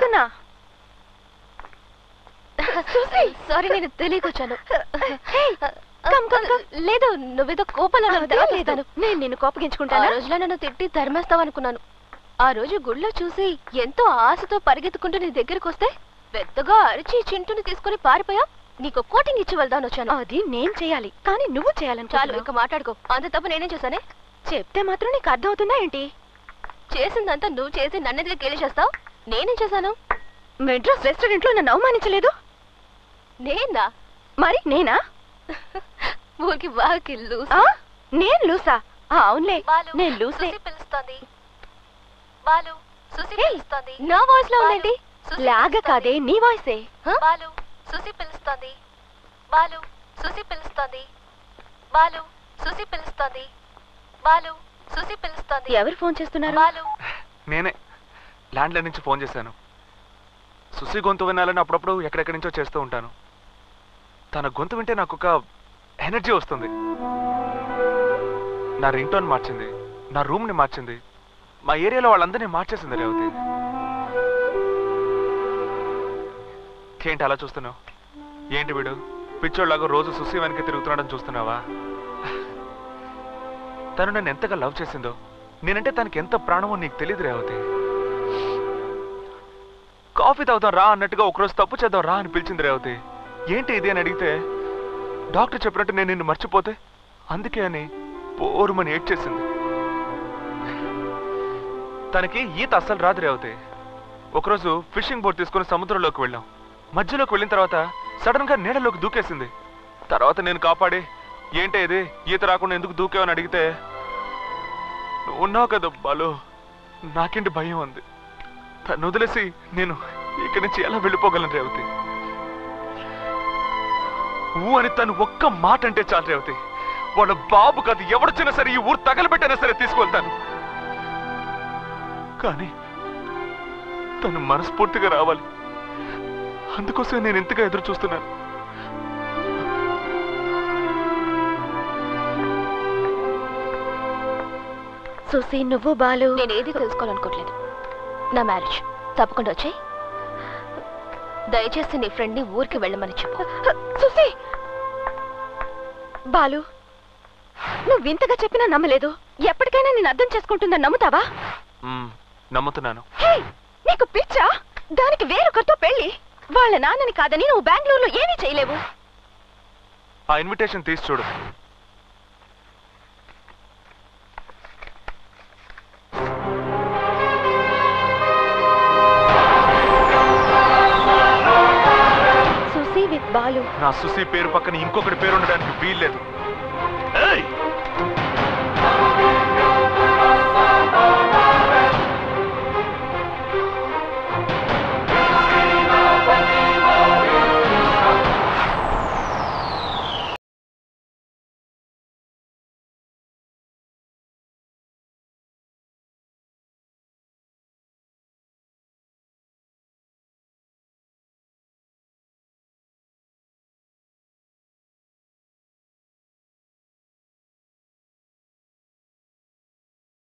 వస్తున్నా. సారీ, నేను తెలియకొచ్చాను. లేదు, నువ్వేదో కోపంలో లేదు. నేను నిన్ను కోపగించుకుంటాను. ఆ రోజులో నన్ను తిట్టి ధర్మేస్తావనుకున్నాను. ఆ రోజు గుళ్ళో చూసి ఎంతో ఆశతో పరిగెత్తుకుంటూ నీ దగ్గరకు వస్తే పెద్దగా అరిచి చింటుని తీసుకుని పారిపోయా. నీకు కోటింగ్ ఇచ్చి వెళ్దాను వచ్చాను. అది నేను చేయాలి, కానీ నువ్వు చేయాలని. చాలు, ఇక మాట్లాడుకో. అంత తప్ప నేనేం చేశానే? చెప్తే మాత్రం నీకు అర్థం అవుతుందా ఏంటి? చేసిందంతా నువ్వు చేసి నన్నెదిగా కేళి చేస్తావు. నేనేం చేశాను? మెడ్రాస్ రెస్టారెంట్ లో నన్ను అవమానించలేదు. నేనా? మరి నేనా? ఊరికి బాగా లూస్. నేను లూసా? అవునులే, నేను లూసే. పిలుస్తోంది బాలు. సుసి పిలుస్తోంది. నా వాయిస్ లో ఉందేంటి? లాగా కాదే, నీ వాయిసే. బాలు, సుసి పిలుస్తోంది. బాలు, సుసి పిలుస్తోంది. బాలు, సుసి పిలుస్తోంది. బాలు, సుసి పిలుస్తోంది. ఎవరు ఫోన్ చేస్తున్నారు? బాలు. నేనే ల్యాండ్ లైన్ నుంచి ఫోన్ చేశాను. సుసి గొంతు వినాలని అప్పుడప్పుడు ఎక్కడెక్కడి నుంచో చేస్తూ ఉంటాను. తన గొంతు వింటే నాకు ఒక ఎనర్జీ వస్తుంది. నా రింగ్ టోన్ మార్చింది, నా రూమ్ని మార్చింది, మా ఏరియాలో వాళ్ళందరినీ మార్చేసింది రేవతి. ఏంటి అలా చూస్తున్నావు? ఏంటి వీడు పిచ్చోళ్ళలాగా రోజు సుసి వెనక తిరుగుతున్నాడని చూస్తున్నావా? తను నన్ను ఎంతగా లవ్ చేసిందో, నేనంటే తనకి ఎంత ప్రాణమో నీకు తెలియదు రేవతి. కాఫీ తాగుతాం రా అన్నట్టుగా ఒకరోజు తప్పు చేద్దాం రా అని పిలిచింది రేవతి. ఏంటి ఇది అని అడిగితే డాక్టర్ చెప్పినట్టు నేను నిన్ను మర్చిపోతే అందుకే అని పోరుమని ఏడ్చేసింది. తనకి ఈత అస్సలు రాదు రేవతి. ఒకరోజు ఫిషింగ్ బోట్ తీసుకుని సముద్రంలోకి వెళ్ళాం. మధ్యలోకి వెళ్ళిన తర్వాత సడన్ గా నీళ్ళలోకి దూకేసింది. తర్వాత నేను కాపాడి ఏంటే ఇది ఈత రాకుండా ఎందుకు దూకేవని అడిగితే, నువ్వు ఉన్నావు కదా బాలు, నాకేంటి భయం ఉంది. తను వదిలేసి నేను ఇక్కడి నుంచి ఎలా వెళ్ళిపోగలను రేవతి? ఊ అని తను ఒక్క మాట అంటే చాలు రేవతి, వాళ్ళ బాబు కాదు ఎవడొచ్చినా సరే ఈ ఊరు తగలబెట్టైనా సరే తీసుకువెళ్తాను. కానీ తను మనస్ఫూర్తిగా రావాలి. అందుకోసమే నేను ఎంతగా ఎదురు చూస్తున్నాను. సుసి, నువ్వు బాలు. నేనేది తెలుసుకోవాలనుకోవట్లేదు. నా మ్యారేజ్ తప్పకుండా వచ్చాయి. దయచేసి నీ ఫ్రెండ్ ని ఊరికి వెళ్ళమని చెప్పు. సుసి, బాలు, నువ్వు ఇంతగా చెప్పినా నమ్మలేదు. ఎప్పటికైనా నేను అర్థం చేసుకుంటుందని నమ్ముతావా? నమ్ముతున్నాను. నీకు పిచ్చా? దానికి వేరొకరితో పెళ్లి. వాళ్ళ నాన్నని కాదని నువ్వు బెంగళూరులో ఏమీ చేయలేవు. ఆ ఇన్విటేషన్ తీసి చూడు. సుసి విత్ బాలు. నా సుసి పేరు పక్కన ఇంకొకటి పేరు ఉండడానికి వీల్లేదు.